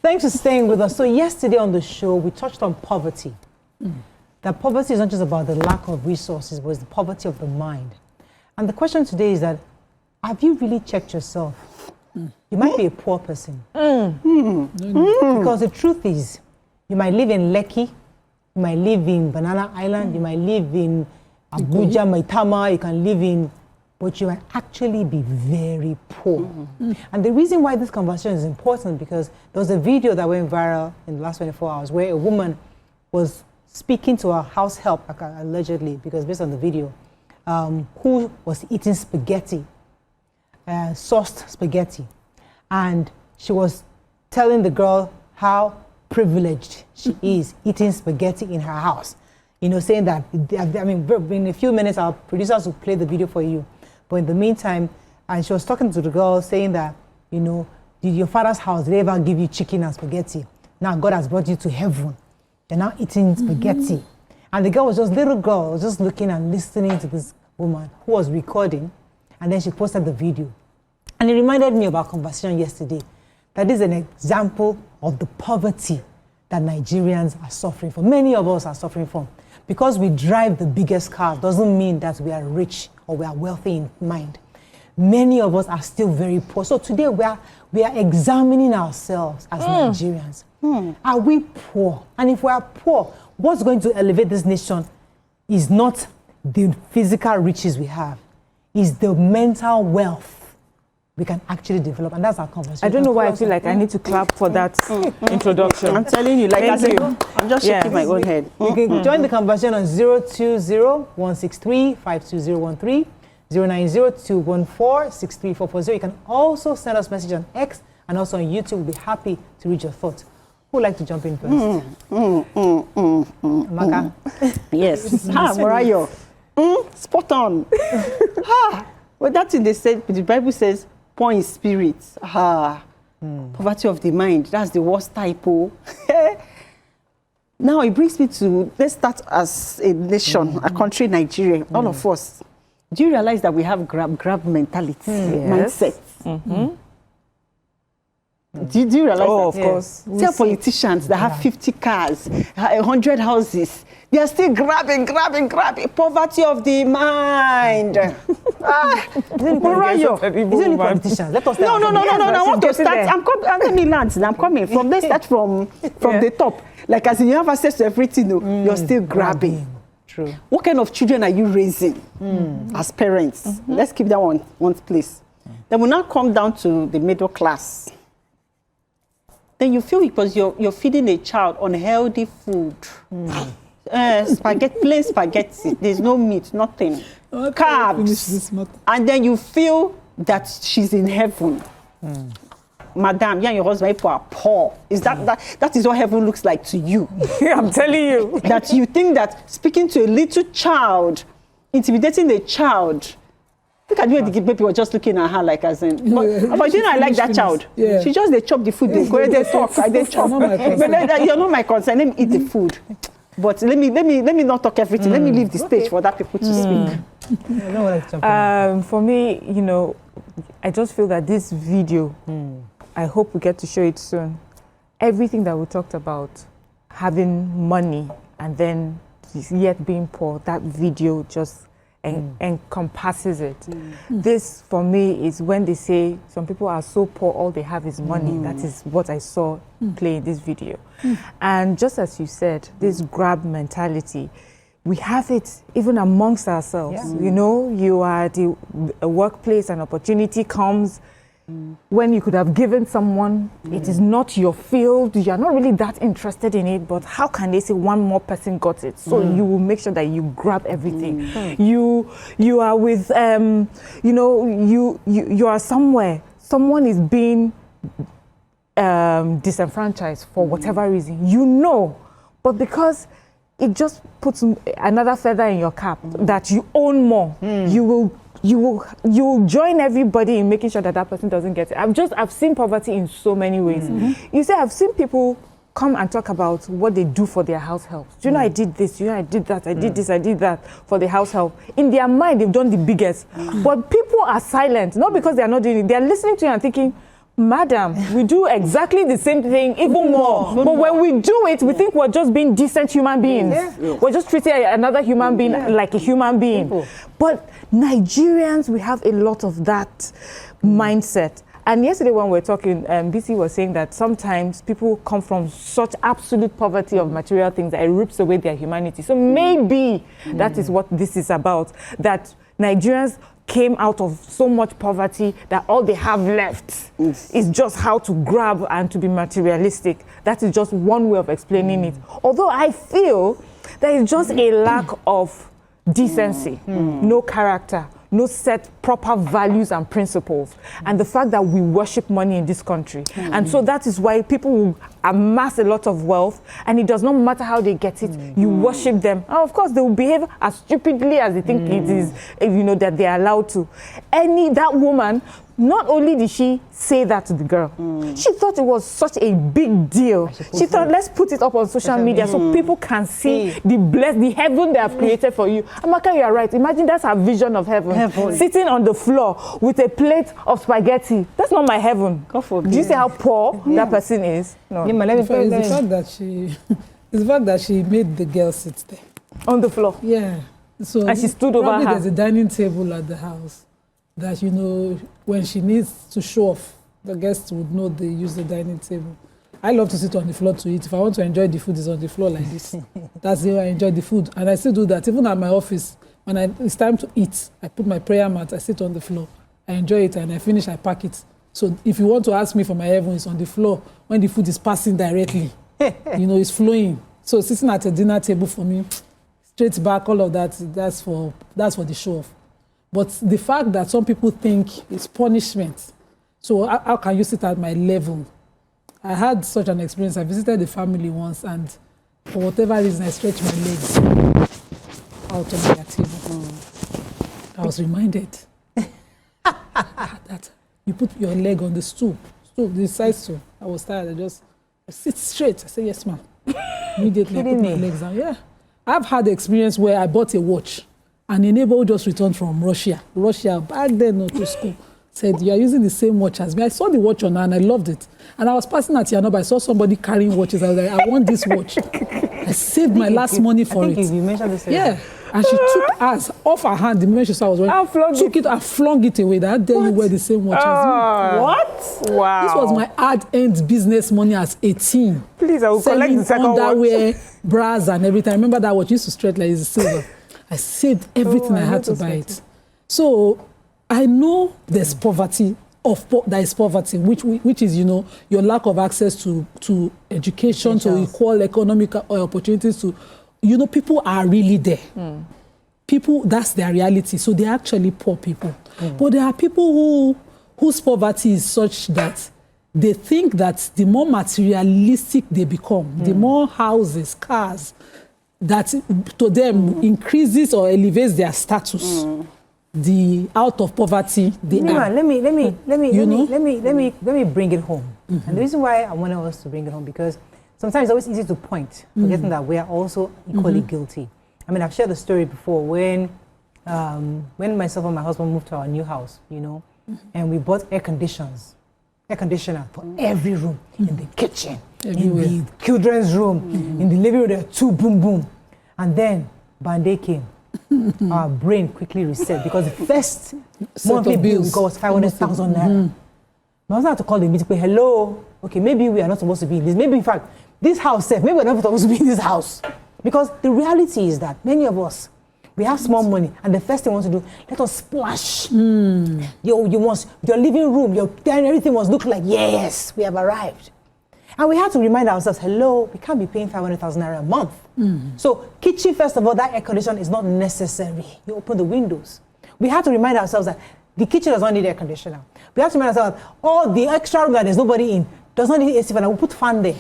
Thanks for staying with us. So yesterday on the show, we touched on poverty. That poverty is not just about the lack of resources, but it's the poverty of the mind. And the question today is that, have you really checked yourself? You might be a poor person. Because the truth is, you might live in Lekki, you might live in Banana Island, you might live in Abuja, Maitama, you can live in, but you might actually be very poor. And the reason why this conversation is important, because there was a video that went viral in the last 24 hours where a woman was speaking to her house help, allegedly, because based on the video, who was eating spaghetti, sauced spaghetti. And she was telling the girl how privileged she is eating spaghetti in her house. You know, saying that, I mean, in a few minutes, our producers will play the video for you. But in the meantime, and she was talking to the girl saying that, you know, did your father's house, did they ever give you chicken and spaghetti? Now God has brought you to heaven. You're now eating spaghetti. And the girl was just, little girl, was just looking and listening to this woman who was recording. And then she posted the video. And it reminded me of our conversation yesterday, that is an example of the poverty that Nigerians are suffering from. Many of us are suffering from. Because we drive the biggest cars doesn't mean that we are rich or we are wealthy in mind. Many of us are still very poor. So today we are examining ourselves as Nigerians. Are we poor? And if we are poor, what's going to elevate this nation is not the physical riches we have, is the mental wealth we can actually develop, and that's our conversation. I don't know why I feel like I need to clap for that introduction. I'm telling you, like I'm just shaking my own head. You can join the conversation on 020-163-52013, 090-214-63440. You can also send us a message on X and also on YouTube. We'll be happy to read your thoughts. Who would like to jump in first? Maka? Yes. Morayo. Spot on. Well, that's in the Bible says, poor in spirit. Poverty of the mind. That's the worst type. Now it brings me to, let's start as a nation, a country, Nigeria, all of us. Do you realize that we have grab mentality, mindset? Do you realize that? Of course. See our politicians that have 50 cars, 100 houses, they are still grabbing. Poverty of the mind. Is it only politicians? Let us No. I want to start. Let me land. I'm coming. Let's start from the top. Like as in you have access to everything, you're still grabbing. True. What kind of children are you raising as parents? Let's keep that one place. Then we'll now come down to the middle class. Then you feel because you're feeding a child unhealthy food. Plain spaghetti. There's no meat, nothing. Carbs. And then you feel that she's in heaven. Madam, you and your husband are poor. Is that is what heaven looks like to you? I'm telling you. That you think that speaking to a little child, intimidating a child. Look at the way the baby was just looking at her like as in. But you know, I like that child. Yeah. She just, they chop the food, they go, they talk, they chop. But you're not my concern, let me eat the food. But let me not talk everything. Let me leave the stage for that people to speak. For me, you know, I just feel that this video, I hope we get to show it soon. Everything that we talked about, having money and then yet being poor, that video just encompasses it. This, for me, is when they say some people are so poor, all they have is money. That is what I saw play in this video. And just as you said, this grab mentality, we have it even amongst ourselves. You know, you are at the workplace, an opportunity comes, when you could have given someone, it is not your field, you're not really that interested in it, but how can they say one more person got it? So you will make sure that you grab everything. You are with, you know, you are somewhere, someone is being disenfranchised for whatever reason, you know, but because it just puts another feather in your cap that you own more, you will join everybody in making sure that that person doesn't get it. I've seen poverty in so many ways. You say I've seen people come and talk about what they do for their house help. Do you know I did this? Do you know I did that? I did this, I did that for the house help. In their mind, they've done the biggest. But people are silent, not because they are not doing it. They are listening to you and thinking, Madam, we do exactly the same thing, even more. But when we do it, we think we're just being decent human beings. We're just treating another human being like a human being. But Nigerians, we have a lot of that mindset. And yesterday when we were talking, BC was saying that sometimes people come from such absolute poverty of material things that it rips away their humanity. So maybe that is what this is about, that Nigerians came out of so much poverty that all they have left is just how to grab and to be materialistic. That is just one way of explaining it. Although I feel there is just a lack of decency, no character, no set proper values and principles, and the fact that we worship money in this country. And so that is why people will amass a lot of wealth, and it does not matter how they get it, you worship them. And of course, they will behave as stupidly as they think it is, you know, that they are allowed to. That woman, not only did she say that to the girl, she thought it was such a big deal. She thought, let's put it up on social media so people can see the heaven they have created for you. Amaka, you are right. Imagine that's her vision of heaven. Sitting on the floor with a plate of spaghetti. That's not my heaven. Do you see how poor that person is? No. It's the fact that she made the girl sit there. On the floor? Yeah. So and she stood over her. There's a dining table at the house that, you know, when she needs to show off, the guests would know they use the dining table. I love to sit on the floor to eat. If I want to enjoy the food, it's on the floor like this. That's the way I enjoy the food. And I still do that. Even at my office, when it's time to eat, I put my prayer mat, I sit on the floor. I enjoy it, and I finish, I pack it. So if you want to ask me for my heaven, it's on the floor when the food is passing directly. You know, it's flowing. So sitting at a dinner table for me, straight back, all of that, that's for the show off. But the fact that some people think it's punishment. So how can you sit at my level? I had such an experience. I visited the family once, and for whatever reason, I stretched my legs out of their table. I was reminded that you put your leg on the stool, the side stool. I was tired. I sit straight. I said, yes, ma'am. Immediately, I put my legs down. Yeah. I've had the experience where I bought a watch, and a neighbor who just returned from Russia, back then to school, said, you are using the same watch as me. I saw the watch on her, and I loved it. And I was passing at Yanoba. I saw somebody carrying watches. I was like, I want this watch. I saved my last money for it. You mentioned this. Yeah. And she took us off her hand the moment she saw I was wearing. Took it and flung it away. That day you wear the same watch as me. What? Wow. This was my hard-earned business money as 18. Please, I will collect the second underwear, watch. bras and everything. I remember that watch used to stretch like it's silver. I saved everything I had to buy it. So I know there's poverty. There is poverty, which is, you know, your lack of access to education, to equal economic opportunities. To, you know, people are really there. People, that's their reality. So they're actually poor people. But there are people whose poverty is such that they think that the more materialistic they become, the more houses, cars, that to them increases or elevates their status. The out of poverty they are. Let me bring it home. And the reason why I want us to bring it home, because sometimes it's always easy to point, forgetting that we are also equally guilty. I mean, I've shared the story before when myself and my husband moved to our new house, you know, and we bought air conditioner for every room, in the kitchen, everywhere. In the children's room, in the living room, there were 2 boom boom. And then Band-Aid came. Our brain quickly reset because the first monthly bill we got was 500,000 naira. My husband had to call the meeting, hello, okay, maybe we are not supposed to be in this. Maybe, in fact, this house, maybe we're not supposed to be in this house. Because the reality is that many of us, we have small money, and the first thing we want to do, let us splash. Your living room, your dining, everything must look like, yes, we have arrived. And we had to remind ourselves, hello, we can't be paying 500,000 naira a month. So kitchen, first of all, that air conditioner is not necessary. You open the windows. We had to remind ourselves that the kitchen does not need air conditioner. We have to remind ourselves that all the extra room that there's nobody in does not need AC fan. We put fan there.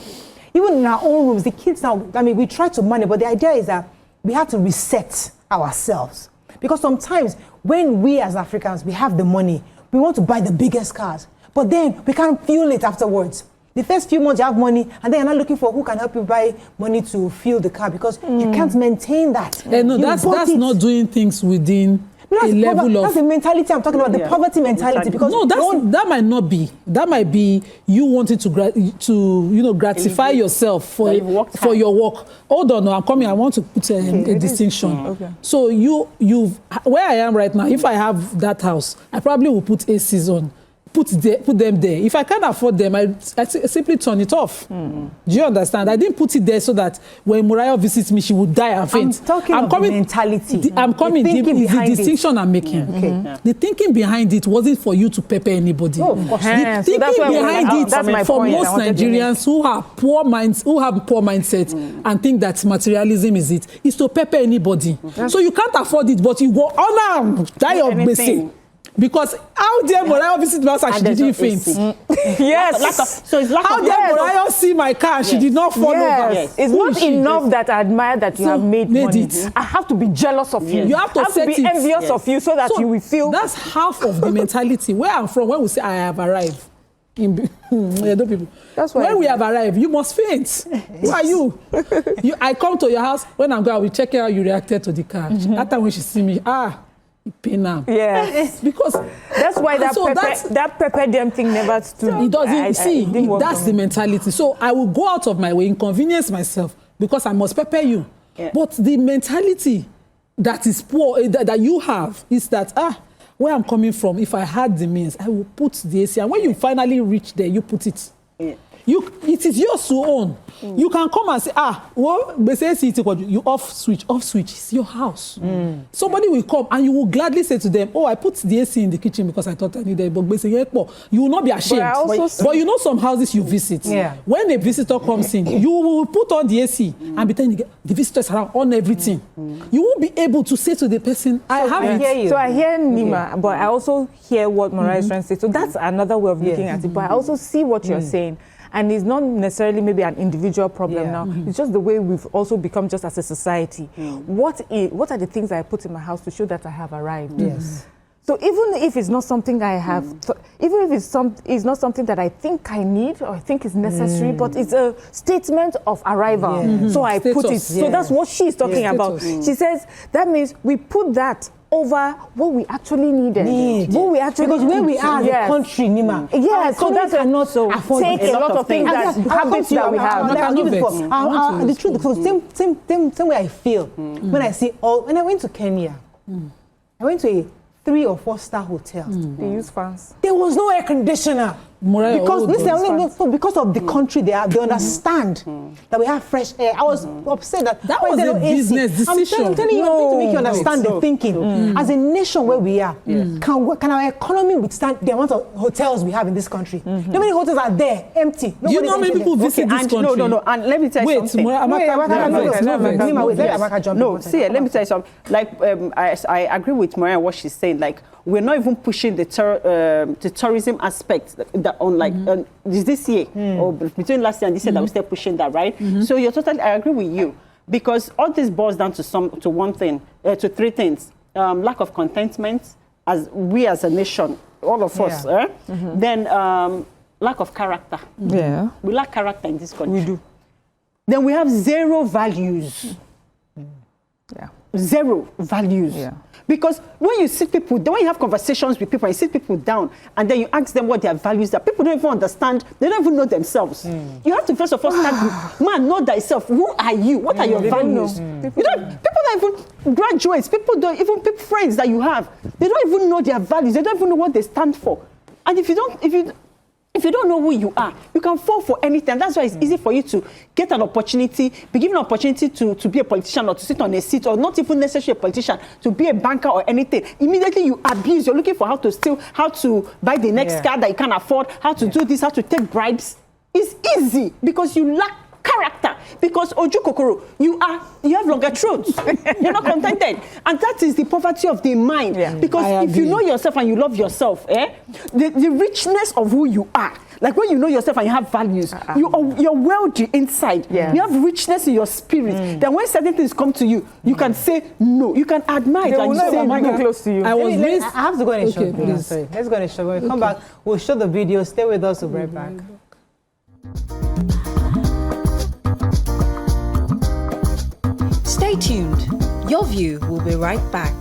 Even in our own rooms, the kids now, I mean, we try to manage, but the idea is that we have to reset ourselves. Because sometimes when we as Africans, we have the money, we want to buy the biggest cars, but then we can't fuel it afterwards. The first few months you have money, and then you're not looking for who can help you buy money to fuel the car because you can't maintain that. No, that's not doing things within a level of... That's the mentality I'm talking about, the poverty mentality. Because no, that might not be. That might be you wanting to gratify yourself for your work. Hold on, no, I'm coming. I want to put a distinction. Okay. So where I am right now, if I have that house, I probably will put ACs on. Put them there. If I can't afford them, I simply turn it off. Do you understand? I didn't put it there so that when Moriah visits me, she would die and faint. I'm coming the mentality. I'm coming. The distinction I'm making. The thinking behind it wasn't for you to pepper anybody. Oh, of course. The thinking behind it for most Nigerians who have poor minds, who have poor mindsets, and think that materialism is to pepper anybody. So you can't afford it, but you go die of basic. Because how dare Moriah visit my house and she didn't faint? Yes. So it's lack how of... dare Moriah see my car and she did not fall over? Yes. It's not enough that I admire that you have made money. It. I have to be jealous of you. You have to be envious of you so that you will feel... That's half of the mentality. Where I'm from, when we say I have arrived, people. That's why when we have arrived, you must faint. Who are you? I come to your house, when I'm going, I will check how you reacted to the car. After when she see me, pain now. Yes. Because that's why that pepper them thing never stood. It doesn't that's the mentality. So I will go out of my way, inconvenience myself because I must pepper you. Yeah. But the mentality that is poor that you have is that where I'm coming from, if I had the means, I will put the AC. And when you finally reach there, you put it. Yeah. It is yours to own. You can come and say, you off switch. It's your house. Somebody will come and you will gladly say to them, I put the AC in the kitchen because I thought I needed it. But you will not be ashamed. But you know some houses you visit. Yeah. When a visitor comes in, you will put on the AC and be telling the visitors around on everything. You won't be able to say to the person, I hear you. So I hear Nima, but I also hear what Moriah is trying to say. So that's another way of looking at it. But I also see what you're saying. And it's not necessarily maybe an individual problem now. It's just the way we've also become just as a society. What are the things I put in my house to show that I have arrived? Yes. So even if it's not something I have, even if it's not something that I think I need or I think is necessary, but it's a statement of arrival. So I put it. So that's what she's talking about. She says that means we put that over what we actually needed. What we actually because where we are, the country, Nima. Yes, so that's cannot take a lot of things that habits that we have. The truth, so same way I feel when I see when I went to Kenya, I went to a 3 or 4 star hotel. They use fans. There was no air conditioner. Because because of the country they understand that we have fresh air. I was upset that was a business decision. I'm telling you, to make you understand the thinking. As a nation where we are, can our economy withstand the amount of hotels we have in this country? How many hotels are there empty? Do you know how many people visit this country? No. And let me tell you something. Let me tell you something. Like I agree with Moriah what she's saying. Like we're not even pushing the tourism aspect that on like this year or between last year and this year that we're still pushing that, right? So I agree with you because all this boils down to one thing, to 3 things: lack of contentment as a nation, all of us. Then lack of character. Yeah, we lack character in this country. We do. Then we have 0 values. Yeah. 0 values. Yeah. Because when you sit people, when you have conversations with people, and you sit people down, and then you ask them what their values are, people don't even understand. They don't even know themselves. You have to first of all start, know thyself. Who are you? What are your values? People don't even graduates. People don't even friends that you have. They don't even know their values. They don't even know what they stand for. And if you don't know who you are, you can fall for anything. That's why it's easy for you to get an opportunity, be given an opportunity to be a politician or to sit on a seat, or not even necessarily a politician, to be a banker or anything. Immediately you abuse. You're looking for how to steal, how to buy the next car that you can't afford, how to do this, how to take bribes. It's easy because you lack character. Because Oju Kokoro, you have longer throats. You're not contented. And that is the poverty of the mind. Yeah. Because if you know yourself and you love yourself, the richness of who you are, like when you know yourself and you have values, you're wealthy inside. Yeah. You have richness in your spirit. Then when certain things come to you, you can say no. You can admire that you say no. Close to you. I have to go in a short. Sorry. Let's go in a short. When we come back, we'll show the video. Stay with us. We'll be right back. Stay tuned. Your View will be right back.